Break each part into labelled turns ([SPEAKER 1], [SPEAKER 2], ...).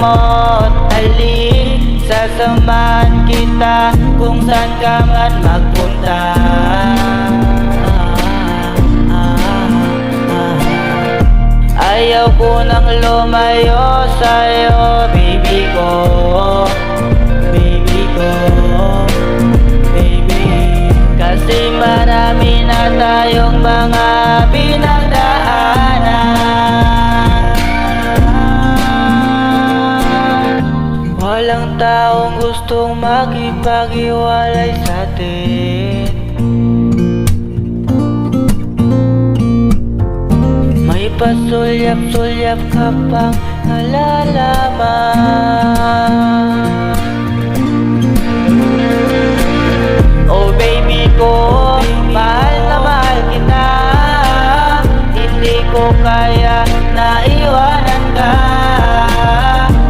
[SPEAKER 1] mo't halik, sasamahan kita kung saan ka man magpunta. Ayaw ko nang lumayo sa'yo, baby ko, baby ko, baby. Kasi marami na tayong mga pinagdaanan. Walang taong gustong makipag-iwalay sa'tin. May pasulyap-sulyap ka pang nalalaman. Oh baby ko, mahal na mahal kita. Hindi ko kaya na iwanan ka.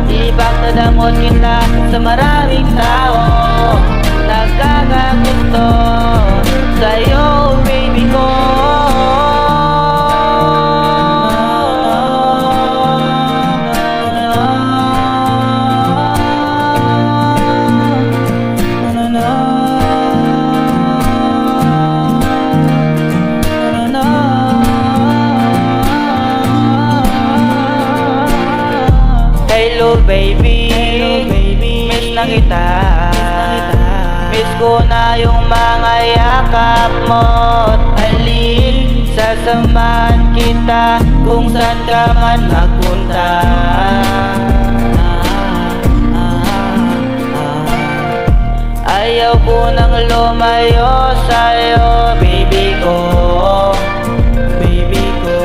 [SPEAKER 1] Ibang nadamot kita sa maraming tao, nagkakagusto sa'yo, baby ko. Hello baby, miss na kita. Miss ko na yung mga yakap mo't halik, sasamahan kita kung saan ka man magpunta. Ayaw ko nang lumayo sa'yo, baby ko, baby ko.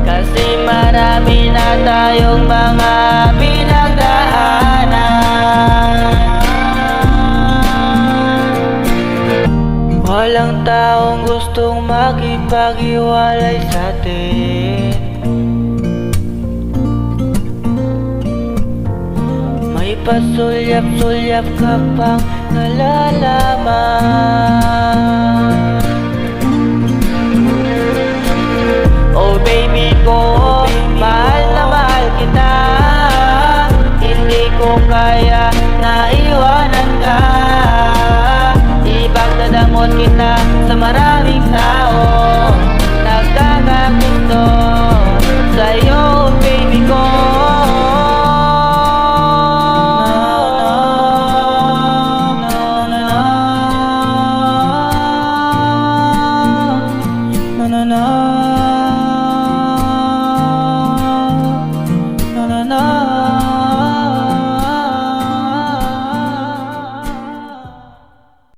[SPEAKER 1] Kasi marami na tayong mga pinagdaanan. Walang taong gustong makipag-iwalay sa'tin. May pasulyap-sulyap ka pang nalalaman. Oh baby ko,